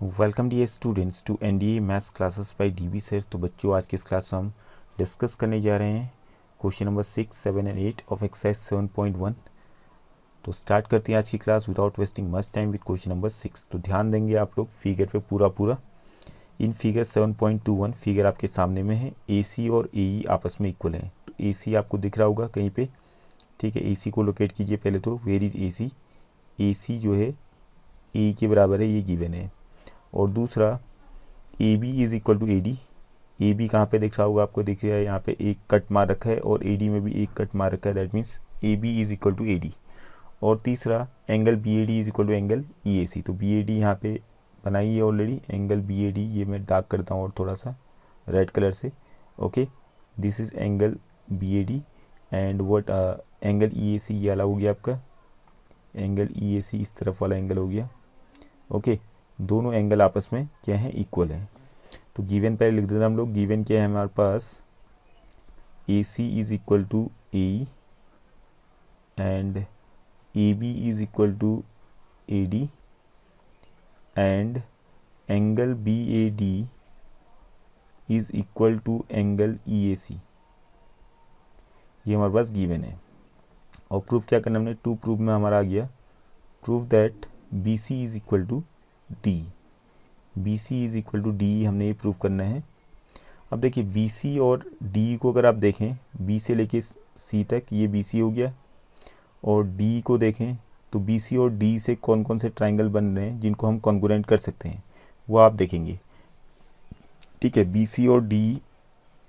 Welcome dear students to NDA maths classes by DB sir. तो बच्चों, आज की इस क्लास में हम डिस्कस करने जा रहे हैं question number 6, 7 and 8 of exercise 7.1। तो स्टार्ट करते हैं आज की class without wasting much time with question number 6। तो ध्यान देंगे आप लोग फिगर पे पूरा। इन फिगर 7.21 फिगर आपके सामने में है। AC और AE आपस में इक्वल है। तो AC आपको दिख रहा होगा कहीं पे, ठीक है। AC को लोकेट कीजिए पहले। तो वेयर इज AC? AC जो है AE के बराबर है, ये गिवन है। और दूसरा AB is equal to AD। AB कहाँ पे दिख रहा होगा आपको? दिख रहा है यहाँ पे एक कट मार रखा है और AD में भी एक कट मार रखा है, that means AB is equal to AD। और तीसरा angle BAD is equal to angle EAC। तो BAD यहाँ पे बनाई है ऑलरेडी, एंगल BAD ये मैं डार्क करता हूँ और थोड़ा सा रेड कलर से। Okay, this is angle BAD and what angle EAC ये वाला हो गया आपका। एंगल EAC इस तरफ वाला एंगल हो गया। ओके, दोनों एंगल आपस में क्या है? इक्वल है। तो गिवन पहले लिख देते हम लोग। गिवन क्या है हमारे पास? AC is equal to AE and AB is equal to AD and angle BAD is equal to angle EAC। ये हमारे पास गिवन है। और प्रूफ क्या करना हमने? टू प्रूफ में हमारा आ गया proof that BC is equal to D। BC is equal to D हमने ये प्रूव करना है। अब देखिए BC और D को अगर आप देखें, B से लेके C तक ये BC हो गया। और D को देखें तो BC और D से कौन कौन से ट्राइंगल बन रहे हैं जिनको हम कॉन्ग्रुएंट कर सकते हैं, वो आप देखेंगे। ठीक है, BC और D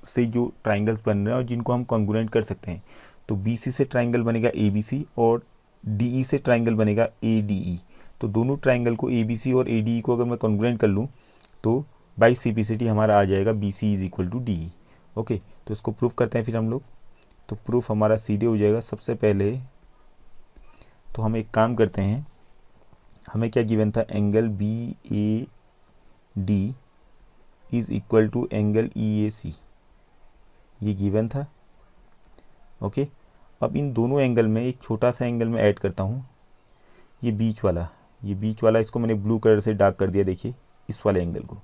से जो ट्राइंगल्स बन रहे हैं और जिनको हम कॉन्ग्रुएंट कर सकते हैं, तो BC से ट्राइंगल बनेगा ABC और DE से ट्राइंगल बनेगा ADE। तो दोनों ट्राइंगल को ABC और ADE को अगर मैं कॉन्ग्रुएंट कर लूँ तो बाई सिंप्लिसिटी हमारा आ जाएगा BC is equal to DE। Okay, तो इसको प्रूफ करते हैं फिर हम लोग। तो प्रूफ हमारा सीधे हो जाएगा। सबसे पहले तो हम एक काम करते हैं, हमें क्या गिवन था? Angle BAD is equal to angle EAC, ये गिवन था। ओके, अब इन दोनों एंगल में एक छोटा सा एंगल में ऐड करता हूँ, ये बीच वाला इसको मैंने ब्लू कलर से डार्क कर दिया। देखिए इस वाले एंगल को,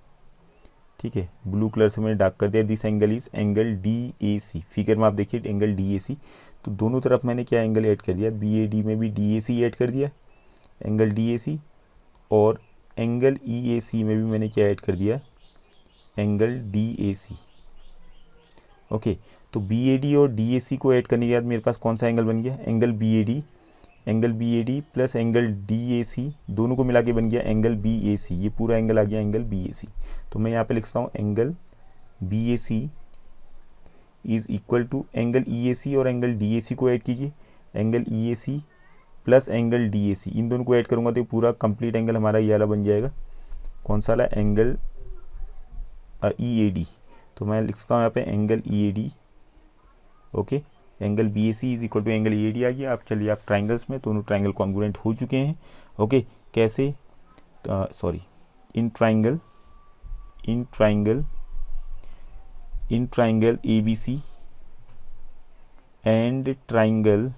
ठीक है, ब्लू कलर से मैंने डार्क कर दिया। This angle is angle DAC। Figure में आप देखिए एंगल DAC। तो दोनों तरफ मैंने क्या एंगल ऐड कर दिया? BAD में भी DAC ऐड कर दिया, एंगल DAC। और एंगल EAC में भी मैंने क्या ऐड कर दिया? Angle DAC। ओके, तो BAD और DAC को ऐड करने के बाद मेरे पास कौन सा एंगल बन गया? Angle BAD plus angle DAC, दोनों को मिला के बन गया एंगल BAC। ये पूरा एंगल आ गया एंगल BAC। तो मैं यहाँ पे लिखता हूँ angle BAC is equal to angle EAC और एंगल DAC को ऐड कीजिए, angle EAC plus angle DAC, इन दोनों को ऐड करूँगा तो पूरा कंप्लीट एंगल हमारा ये वाला बन जाएगा। कौन सा वाला? Angle EAD। तो मैं लिख सकता हूँ यहाँ पे angle EAD। Okay, angle BAC is equal to angle EAD आ गया। आप चलिए, आप ट्राइंगल्स में दोनों ट्राइंगल कॉन्ग्रुएंट हो चुके हैं। ओके, कैसे? Sorry, in triangle ABC and triangle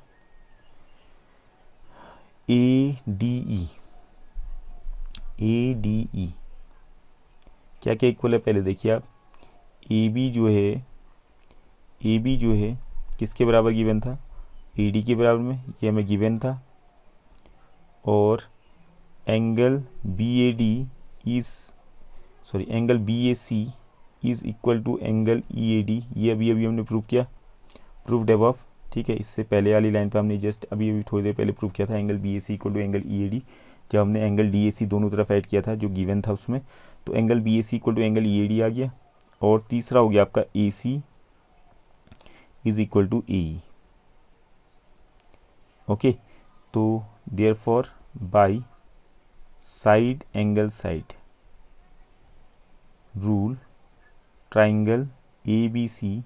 ADE क्या क्या इक्वल है? पहले देखिए आप, AB जो है किसके बराबर गिवन था? AD के बराबर में, ये हमें गिवन था। और angle BAC is equal to angle EAD, ये अभी हमने प्रूव किया, प्रूव्ड अबव। ठीक है, इससे पहले वाली लाइन पे हमने जस्ट अभी थोड़ी देर पहले प्रूव किया था angle BAC equal to angle EAD, जब हमने एंगल DAC दोनों तरफ ऐड किया था जो गिवन था उसमें। तो angle BAC equal to angle EAD आ गया। और तीसरा हो गया आपका AC is equal to AE। Okay, तो therefore by side angle side rule triangle ABC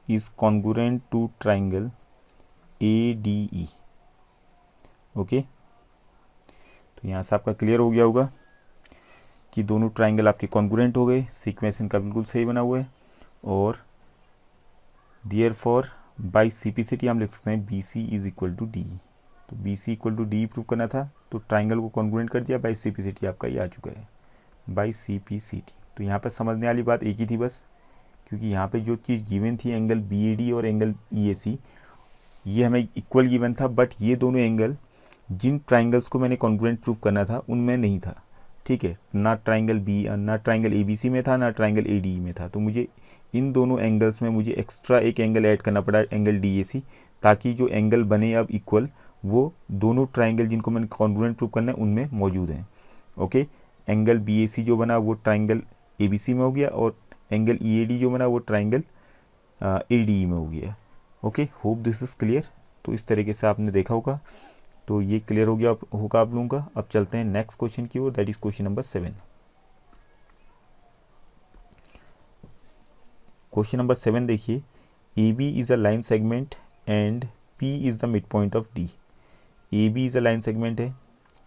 is congruent to triangle ADE। Okay, तो यहाँ से आपका क्लियर हो गया होगा कि दोनों ट्राइंगल आपके कॉन्ग्रुएंट हो गए, सीक्वेंस इनका बिल्कुल सही बना हुआ है। और देयरफॉर बाय सिंप्लिसिटी हम लिख सकते हैं BC is equal to DE। तो B C equal to D prove करना था, तो ट्राइंगल को कॉन्ग्रुएंट कर दिया by C P C T, आपका ये आ चुका है by C P C T. तो यहाँ पर समझने वाली बात एक ही थी बस, क्योंकि यहाँ पे जो चीज़ गिवन थी एंगल बी ए डी और एंगल ई ए सी, ये हमें इक्वल गिवन था, बट ये दोनों एंगल जिन ट्राइंगल्स को मैंने कॉन्ग्रुएंट प्रूव करना था उनमें नहीं था, ठीक है। ना ट्राइंगल ए बी सी में था, ना ट्राइंगल ए डी में था। तो मुझे इन दोनों एंगल्स में मुझे एक्स्ट्रा एक एंगल ऐड करना पड़ा, एंगल डी ए सी, ताकि जो एंगल बने अब इक्वल वो दोनों ट्राइंगल जिनको मैंने कॉन्ग्रुएंट प्रूव करना है उनमें मौजूद हैं। ओके, एंगल बी ए सी जो बना वो ट्राइंगल ए बी सी में हो गया, और एंगल ई ए डी जो बना वो ट्राइंगल ए डी ई में हो गया। Okay, hope this is clear. तो इस तरीके से आपने देखा होगा, तो ये क्लियर हो गया होगा आप लोगों का। अब चलते हैं नेक्स्ट क्वेश्चन की ओर, that is question number 7। Question number 7 देखिए, A B is a line segment and P is the mid point of D. A B is a line segment है,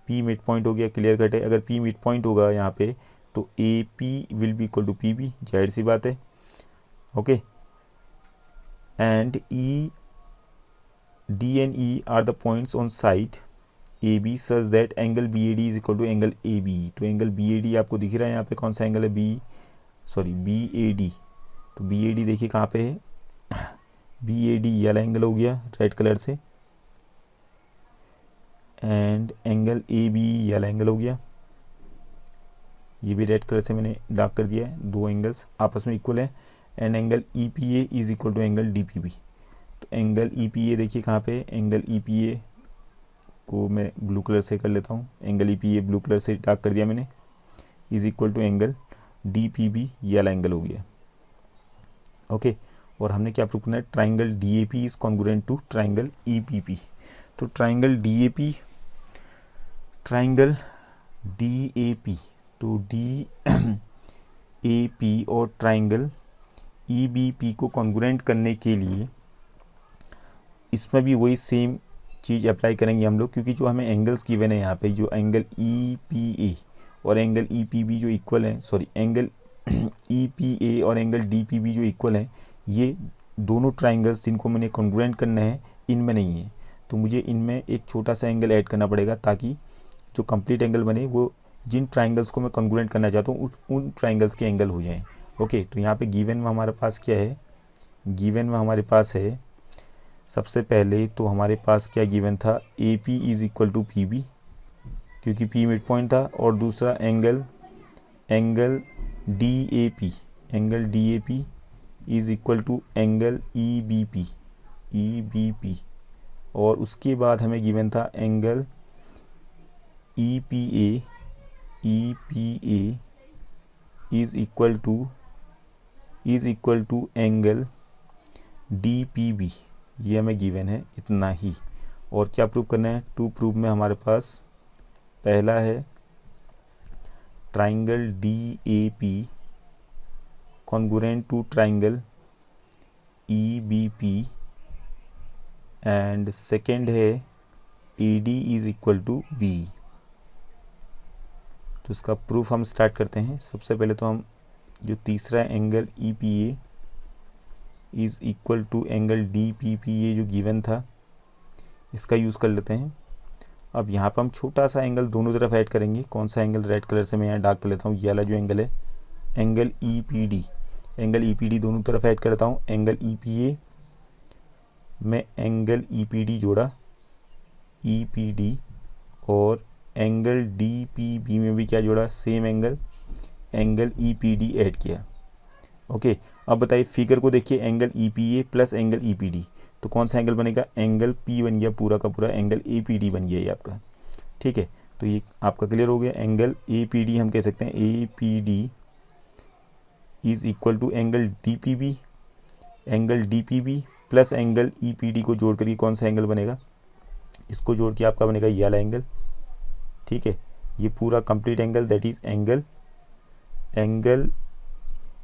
पी मिड पॉइंट हो गया, clear cut है। अगर P mid point होगा यहाँ पे तो A P will be equal to P B, जाहिर सी बात है। Okay, and E D and E are the points on side A B such that angle B A D is equal to angle A B. तो angle B A D आपको दिख रहा है यहाँ पे, कौन सा एंगल है, बी ए डी। तो बी ए डी देखिए कहाँ पे है, बी ए डी ये वाला एंगल हो गया रेड कलर से, एंड एंगल ए बी ये वाला एंगल हो गया, ये भी रेड कलर से मैंने डार्क कर दिया है। दो एंगल्स आपस में इक्वल है, and angle E P A is equal to angle D P B. तो एंगल ई पी ए देखिए कहाँ पे, एंगल ई पी ए को मैं ब्लू कलर से कर लेता हूँ, angle E P A blue colour से डार्क कर दिया मैंने, is equal to angle D P B, ये वाला एंगल हो गया। ओके, और हमने क्या प्रूव करना है, triangle D A P is congruent to triangle E P P. तो triangle D A P, triangle D A P, तो डी ए पी और ट्राइंगल ई बी पी को कॉन्ग्रुएंट करने के लिए इसमें भी वही सेम चीज़ अप्लाई करेंगे हम लोग, क्योंकि जो हमें एंगल्स गिवन है यहाँ पे, जो एंगल ई पी ए और एंगल ई पी बी जो इक्वल हैं, सॉरी एंगल ई पी ए और एंगल डी पी बी जो इक्वल हैं, ये दोनों ट्राइंगल्स जिनको मैंने कॉन्ग्रुएंट करना है इनमें नहीं है। तो मुझे इनमें एक छोटा सा एंगल ऐड करना पड़ेगा, ताकि जो कंप्लीट एंगल बने वो जिन ट्राइंगल्स को मैं कॉन्ग्रुएंट करना चाहता हूँ उन ट्राइंगल्स के एंगल हो जाएं। ओके, तो यहाँ पे गिवन में हमारे पास क्या है, गिवन में हमारे पास है सबसे पहले तो हमारे पास क्या गिवन था, A P is equal to P B, क्योंकि पी मिड पॉइंट था, और दूसरा angle D A P, angle D A P is equal to angle E B P, और उसके बाद हमें गिवन था angle E P A is equal to angle D P B, ये हमें गिवन है, इतना ही। और क्या प्रूव करना है, टू प्रूव में हमारे पास पहला है triangle D A P congruent to triangle E B P, and second है A D is equal to B. तो इसका प्रूफ हम स्टार्ट करते हैं। सबसे पहले तो हम जो तीसरा angle E P A is equal to angle D P P, ये जो गिवन था इसका यूज़ कर लेते हैं। अब यहाँ पर हम छोटा सा एंगल दोनों तरफ ऐड करेंगे। कौन सा एंगल, रेड कलर से मैं यहाँ डार्क कर लेता हूँ, ये वाला जो एंगल है angle E P D, angle E P D दोनों तरफ ऐड करता हूँ। एंगल ई पी ए में एंगल ई पी डी जोड़ा, ई पी डी, और एंगल डी पी बी में भी क्या जोड़ा, same angle E P D add किया। ओके, अब बताइए फिगर को देखिए, एंगल ई पी ए plus angle E P D, तो कौन सा एंगल बनेगा, एंगल पी बन गया, पूरा का पूरा एंगल ए पी डी बन गया ये आपका। ठीक है, तो ये आपका क्लियर हो गया। एंगल ए पी डी हम कह सकते हैं A P D is equal to angle D P B, angle D P B plus angle E P D को जोड़ कर कौन सा एंगल बनेगा, इसको जोड़ के आपका बनेगा ये वाला एंगल। ठीक है, ये पूरा complete angle that is angle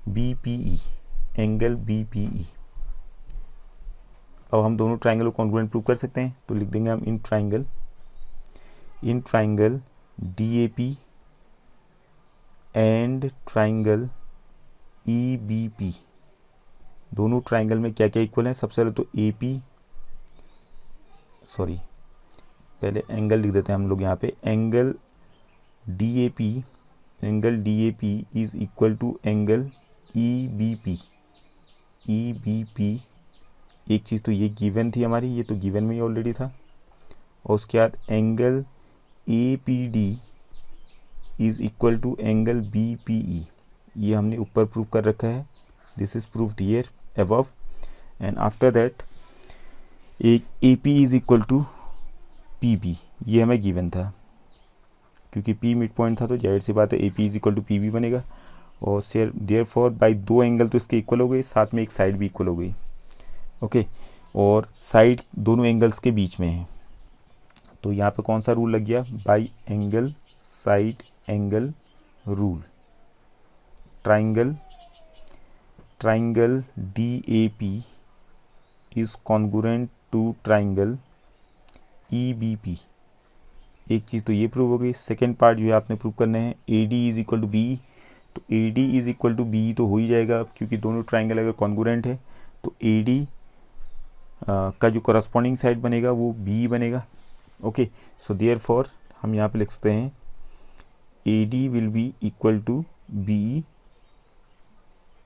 B P E, angle B P E. अब हम दोनों ट्राइंगल को कॉन्ग्रुएंट प्रूव कर सकते हैं, तो लिख देंगे हम in triangle D A P and triangle E B P, दोनों ट्राइंगल में क्या क्या इक्वल है। सबसे पहले तो पहले एंगल लिख देते हैं हम लोग यहाँ पे। Angle D A P is equal to angle E B P. एक चीज़ तो ये गिवन थी हमारी, ये तो गिवन में ही ऑलरेडी था। और उसके बाद angle A P D is equal to angle B P E, ये हमने ऊपर प्रूव कर रखा है। This is proved here above. And after that एक A P is equal to P B, ये हमें गिवन था, क्योंकि पी मिड पॉइंट था तो जाहिर सी बात है A P is equal to P B बनेगा। और देयर फॉर बाई दो एंगल तो इसके इक्वल हो गए, साथ में एक साइड भी इक्वल हो गई। ओके, और साइड दोनों एंगल्स के बीच में है, तो यहाँ पे कौन सा रूल लग गया? By angle side angle rule. Triangle D A P is congruent to triangle E B P. एक चीज़ तो ये प्रूव हो गई। सेकेंड पार्ट जो है आपने प्रूव करना है A D is equal to B, तो A D is equal to B तो हो ही जाएगा, क्योंकि दोनों ट्राइंगल अगर कॉन्ग्रुएंट है तो ए डी का जो करस्पॉन्डिंग साइड बनेगा वो बी बनेगा। ओके, सो देयर फॉर हम यहाँ पे लिख सकते हैं A D will be equal to B.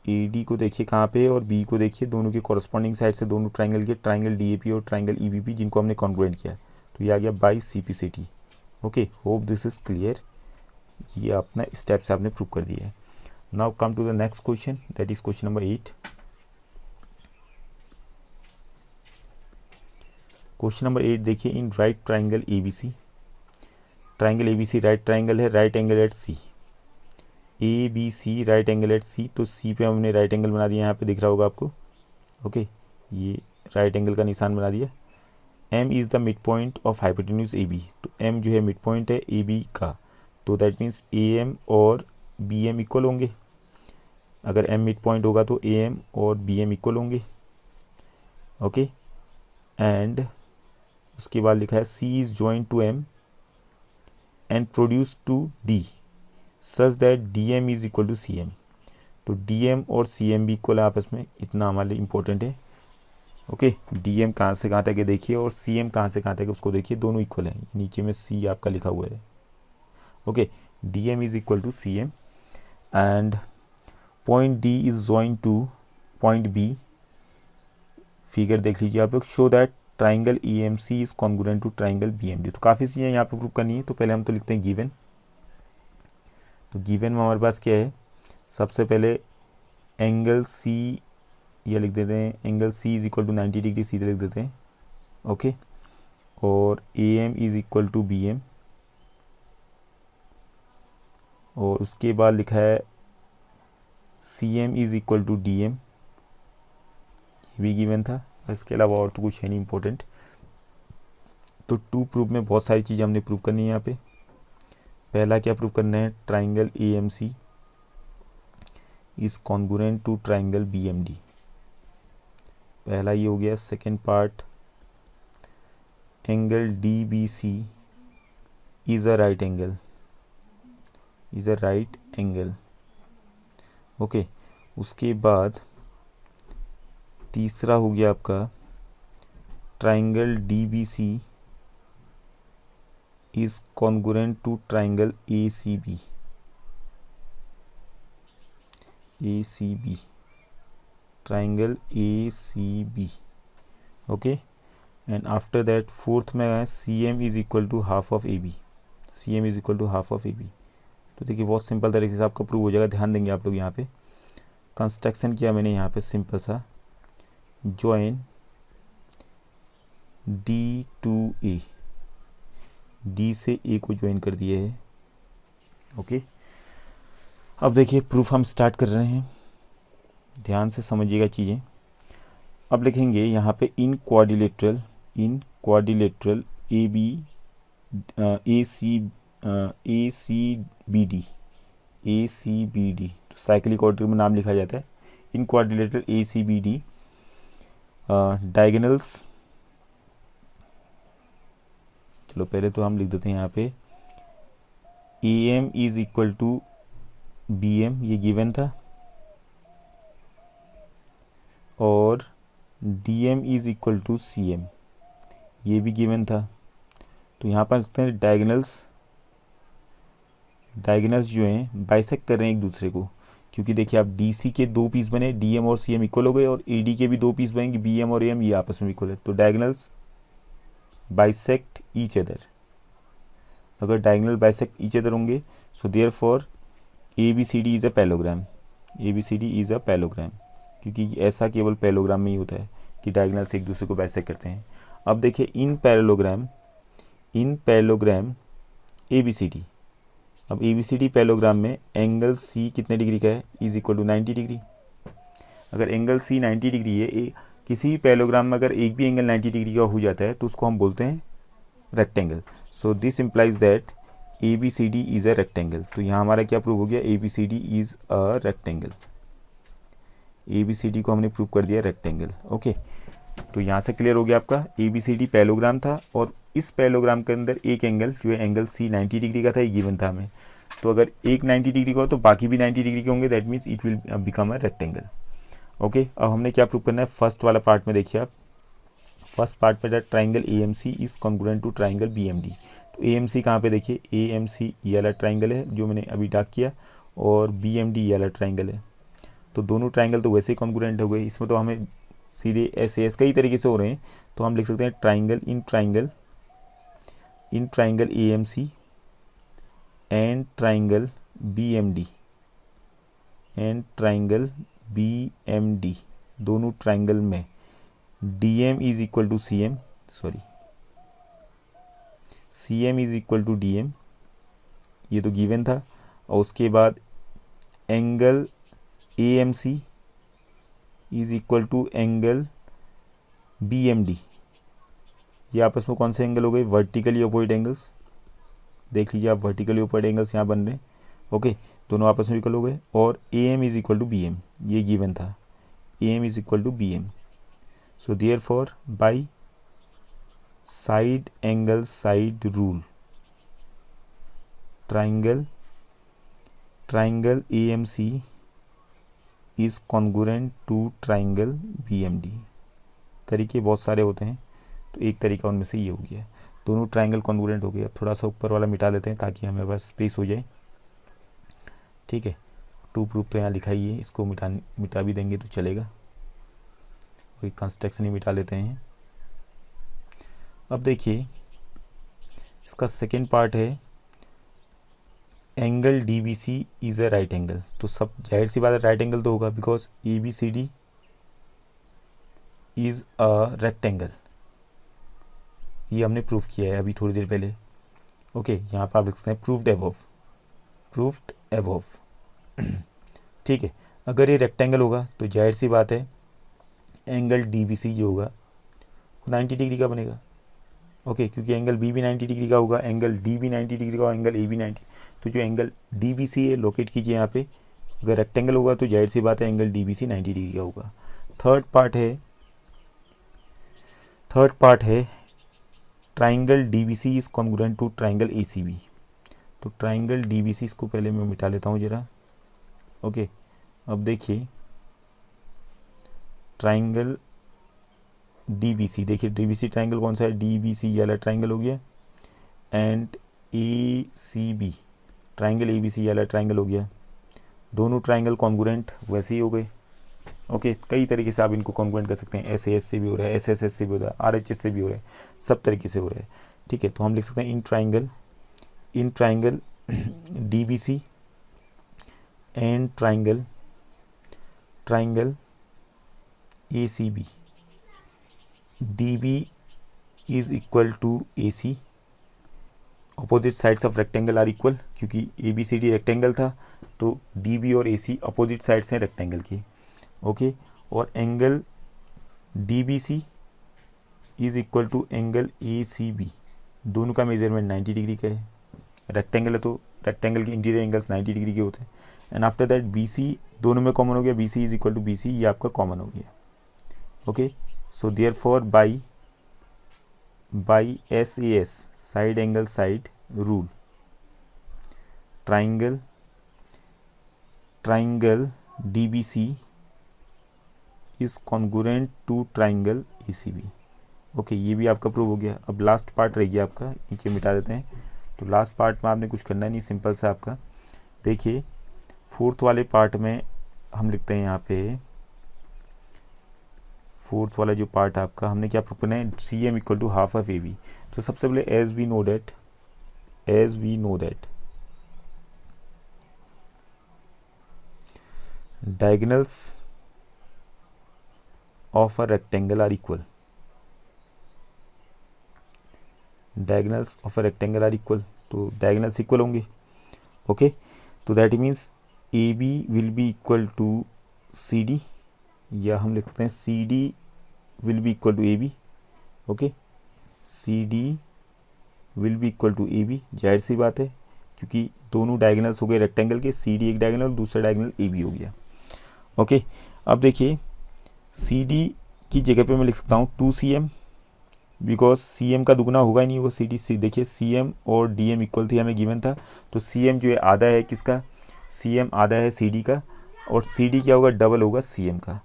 A D को देखिए कहाँ पे है और बी को देखिए, दोनों के कॉरस्पॉन्डिंग साइड से दोनों ट्राइंगल के, ट्राइंगल डी ए पी और ट्राइंगल ई बी पी, जिनको हमने कॉन्ग्रुएंट किया, तो ये आ गया by C P C T. Okay, hope this is clear. ये अपना स्टेप से आपने प्रूव कर दिया है। Now come to the next question, that is question number 8। Question number 8 देखिए, in right triangle A B C, triangle A B C right triangle है, right angle at C. A B C right angle at C, तो C पे हमने right angle बना दिया, यहाँ पे दिख रहा होगा आपको। ओके, ये राइट एंगल का निशान बना दिया। M is the mid point of hypotenuse A B, तो एम जो है मिड पॉइंट है ए बी का, तो दैट मीन्स ए एम और बी एम इक्वल होंगे। अगर एम मिड पॉइंट होगा तो ए एम और बी एम इक्वल होंगे। ओके, एंड उसके बाद लिखा है C is joint to M and produce to D such that D M is equal to C M, तो डी एम और सी एम भी इक्वल है आपस में, इतना हमारे लिए इंपॉर्टेंट है। ओके, डी एम कहाँ से कहाँ तक है देखिए, और सी एम कहाँ से कहाँ तक है उसको देखिए, दोनों इक्वल है। नीचे में सी आपका लिखा हुआ है। Okay, D M is equal to C M and point D is joint to point B. Figure देख लीजिए आप लोग, show that triangle E M C is congruent to triangle B M D. तो काफ़ी चीज़ें यहाँ पे प्रूव करनी है, तो पहले हम तो लिखते हैं गिवन। तो गिवन में हमारे पास क्या है? सबसे पहले एंगल सी, ये लिख देते हैं angle C is equal to 90 degree, सीधे लिख देते हैं। ओके, और A M is equal to B M, और उसके बाद लिखा है C M is equal to D M, ये भी गिवन था। इसके अलावा और तो कुछ है नहीं इम्पोर्टेंट। तो टू प्रूफ में बहुत सारी चीज़ें हमने प्रूव करनी है यहाँ पे। पहला क्या प्रूव करना है? Triangle A M C is congruent to triangle B M D, पहला ये हो गया। Second part, angle D B C is a right angle, okay. उसके बाद तीसरा हो गया आपका triangle D B C is congruent to triangle A C B, triangle A C B, okay. And after that fourth में है C M is equal to half of A B, तो देखिए बहुत सिंपल तरीके से आपका प्रूव हो जाएगा। ध्यान देंगे आप लोग यहाँ पे कंस्ट्रक्शन किया मैंने यहाँ पे सिंपल सा, join D to A, D से ए को ज्वाइन कर दिए है, ओके। अब देखिए प्रूफ हम स्टार्ट कर रहे हैं, ध्यान से समझिएगा चीज़ें। अब लिखेंगे यहाँ पे in quadrilateral A C B D, तो साइक्लिक ऑर्डर में नाम लिखा जाता है। In quadrilateral A C B D diagonals, चलो पहले तो हम लिख देते हैं यहाँ पे A M is equal to B M, ये गिवन था, और D M is equal to C M, ये भी गिवन था। तो तो यहाँ पर सकते हैं डायगोनल्स जो हैं बाइसेक्ट कर रहे हैं एक दूसरे को, क्योंकि देखिए आप DC के 2 पीस बने, DM और CM इक्वल हो गए, और AD के भी 2 पीस बनेंगे, BM और AM, ये आपस में इक्वल है, तो डायगोनल्स बाइसेक्ट ईच अदर। अगर डायगोनल बाइसेक्ट ईच अदर होंगे, so therefore ABCD is a parallelogram. ABCD is a parallelogram, क्योंकि ऐसा केवल पैलोग्राम में ही होता है कि डायगोनल्स एक दूसरे को बाइसेक्ट करते हैं। अब देखिए इन पैलोग्राम ABCD, अब ABCD पैलोग्राम में एंगल C कितने डिग्री का है, इज इक्वल टू 90 डिग्री। अगर एंगल C 90 डिग्री है, किसी पैलोग्राम में अगर एक भी एंगल 90 डिग्री का हो जाता है तो उसको हम बोलते हैं rectangle. So this implies that ABCD is a rectangle. तो यहाँ हमारा क्या प्रूव हो गया, ABCD is a rectangle. ABCD को हमने प्रूव कर दिया रेक्टेंगल। ओके, तो यहाँ से क्लियर हो गया आपका ABCD पैलोग्राम था, और इस पैलोग्राम के अंदर एक एंगल जो है एंगल C 90 डिग्री का था, ये गिवन था हमें। तो अगर एक 90 डिग्री का हो तो बाकी भी 90 डिग्री के होंगे, that means it will become a rectangle. Okay, अब हमने क्या प्रूव करना है, फर्स्ट वाला पार्ट में देखिए आप, फर्स्ट पार्ट में that triangle AMC is congruent to triangle BMD। तो AMC कहाँ पे देखिए, AMC ये वाला ट्राइंगल है जो मैंने अभी डार्क किया, और BMD ये वाला ट्राइंगल है। तो दोनों ट्राइंगल तो वैसे ही कॉन्ग्रुएंट हो गए, इसमें तो हमें सीधे SAS कई तरीके से हो रहे हैं, तो हम लिख सकते हैं triangle AMC and triangle BMD दोनों ट्राइंगल में DM is equal to CM is equal to DM, ये तो गिवन था। और उसके बाद angle AMC is equal to angle BMD, ये आपस में कौन से एंगल हो गए, वर्टिकली अपोजिट एंगल्स। देख लीजिए आप, वर्टिकली अपोजिट एंगल्स यहाँ बन रहे हैं। ओके, दोनों आपस में इक्वल हो गए, और AM is equal to BM, ये गिवन था, AM is equal to BM। So therefore by side angle side rule, triangle AMC is congruent to triangle BMD। तरीके बहुत सारे होते हैं, तो एक तरीका उनमें से ये हो गया, दोनों ट्राइंगल कॉन्ग्रुएंट हो गए। अब थोड़ा सा ऊपर वाला मिटा लेते हैं ताकि हमें बस स्पेस हो जाए। ठीक है, 2 प्रूफ तो यहाँ लिखा ही है, इसको मिटा भी देंगे तो चलेगा, कोई कंस्ट्रक्शन ही मिटा लेते हैं। अब देखिए इसका सेकेंड पार्ट है angle DBC is a right angle. तो सब जाहिर सी बात है राइट एंगल तो होगा, because ABCD is a rectangle, ये हमने प्रूफ किया है अभी थोड़ी देर पहले। ओके, यहाँ पर आप लिख सकते हैं प्रूव्ड एबव। ठीक है, अगर ये रेक्टेंगल होगा तो जाहिर सी बात है एंगल DBC जो होगा वो 90 डिग्री का बनेगा। ओके, क्योंकि एंगल B भी 90 डिग्री का होगा, एंगल D भी 90 डिग्री का होगा, एंगल A भी 90। तो जो एंगल DBC है लोकेट कीजिए यहाँ पे, अगर रेक्टेंगल होगा तो जाहिर सी बात है एंगल DBC 90 डिग्री का होगा। थर्ड पार्ट है triangle DBC is congruent to triangle ACB। तो ट्राइंगल DBC इसको पहले मैं मिटा लेता हूँ जरा। ओके, अब देखिए ट्राइंगल DBC, देखिए DBC ट्राइंगल कौन सा है, DBC ये वाला ट्राइंगल हो गया, एंड ACB ट्राइंगल ABC ये वाला ट्राइंगल हो गया। दोनों ट्राइंगल कॉन्ग्रुएंट वैसे ही हो गए। ओके, कई तरीके से आप इनको कॉन्ग्रुएंट कर सकते हैं, SAS से भी हो रहा है, SSS से भी हो रहा है, RHS से भी हो रहा है, सब तरीके से हो रहा है। ठीक है, तो हम लिख सकते हैं in triangle DBC and triangle ACB, DB is equal to AC, opposite sides of rectangle are equal, क्योंकि ABCD रेक्टेंगल था तो DB और AC अपोजिट साइड्स हैं रेक्टेंगल की। ओके, और angle DBC is equal to angle ACB, दोनों का measurement 90 degree का है, रेक्टेंगल है तो रेक्टेंगल के इंटीरियर एंगल्स 90 डिग्री के होते हैं। एंड आफ्टर दैट BC दोनों में कॉमन हो गया, BC is equal to BC, ये आपका कॉमन हो गया। Okay, so therefore by SAS side angle side rule, triangle DBC is congruent to triangle ACB, okay, ये भी आपका प्रूव हो गया। अब लास्ट पार्ट रह गया आपका, नीचे मिटा देते हैं। तो लास्ट पार्ट में आपने कुछ करना नहीं, सिंपल सा आपका देखिए फोर्थ वाले पार्ट में हम लिखते हैं यहाँ पे, फोर्थ वाला जो पार्ट आपका हमने क्या प्रूव करना है, C M equal to half of A B. तो सबसे पहले as we know that diagonals of a rectangle are equal, diagonals of a rectangle are equal, तो diagonals equal होंगे। ओके, तो that means A B will be equal to C D, या हम लिख सकते हैं C D will be equal to A B. Okay, C D will be equal to A B, जाहिर सी बात है क्योंकि दोनों डायगोनल्स हो गए रेक्टेंगल के, सी डी एक डायगोनल, दूसरा डायगोनल ए बी हो गया। ओके, अब देखिए सी डी की जगह पे मैं लिख सकता हूँ 2cm, बिकॉज सी एम का दुगना होगा ही नहीं वो सी डी। देखिए सी एम और डी एम इक्वल थी, हमें गिवन था, तो सी एम जो है आधा है किसका, सी एम आधा है सी डी का, और सी डी क्या होगा, डबल होगा सी एम का।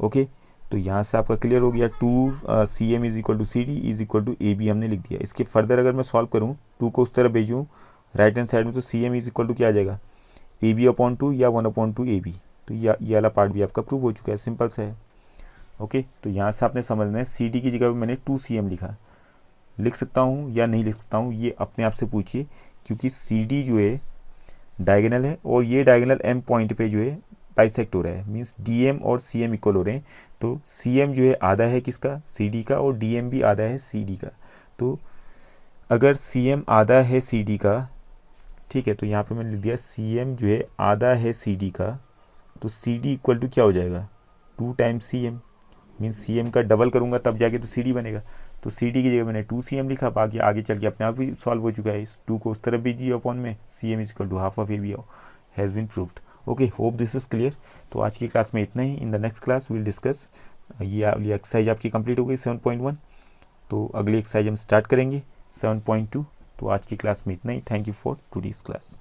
ओके, तो यहाँ से आपका क्लियर हो गया, 2 CM is equal to C D is equal to A B हमने लिख दिया। इसके फर्दर अगर मैं सॉल्व करूँ, 2 को उस तरफ भेजूँ राइट हैंड साइड में, तो C M is equal to क्या आ जाएगा, ए बी अपॉन 2 या 1/2 ए बी। तो ये वाला पार्ट भी आपका प्रूव हो चुका है, सिंपल सा है। ओके, तो यहाँ से आपने समझना है सी डी की जगह पर मैंने 2cm लिखा, लिख सकता हूँ या नहीं लिख सकता हूँ, ये अपने आप से पूछिए, क्योंकि सी डी जो है डायगोनल है और ये डायगोनल एम पॉइंट पे जो है बाइसेक्ट हो रहा है, मीन्स डी एम और सी एम इक्वल हो रहे हैं। तो सी एम जो है आधा है किसका, सी डी का, और डी एम भी आधा है सी डी का। तो अगर सी एम आधा है सी डी का, ठीक है, तो यहाँ पे मैंने लिख दिया सी एम जो है आधा है सी डी का, तो सी डी इक्वल टू क्या हो जाएगा, 2 times C M, means C M का डबल करूँगा तब जाके तो सी डी बनेगा। तो सी डी की जगह मैंने 2cm लिखा, बाकी आगे चल के अपने आप ही सॉल्व हो चुका है। इस 2 को उस तरफ भेजिए अपॉन में, C M is equal to half of A B has been proved. Okay, hope this is clear. तो आज की क्लास में इतना ही। In the next class will discuss, ये एक्सरसाइज आपकी कंप्लीट हो गई 7.1, तो अगली एक्सरसाइज हम स्टार्ट करेंगे 7.2। तो आज की क्लास में इतना ही। Thank you for today's class.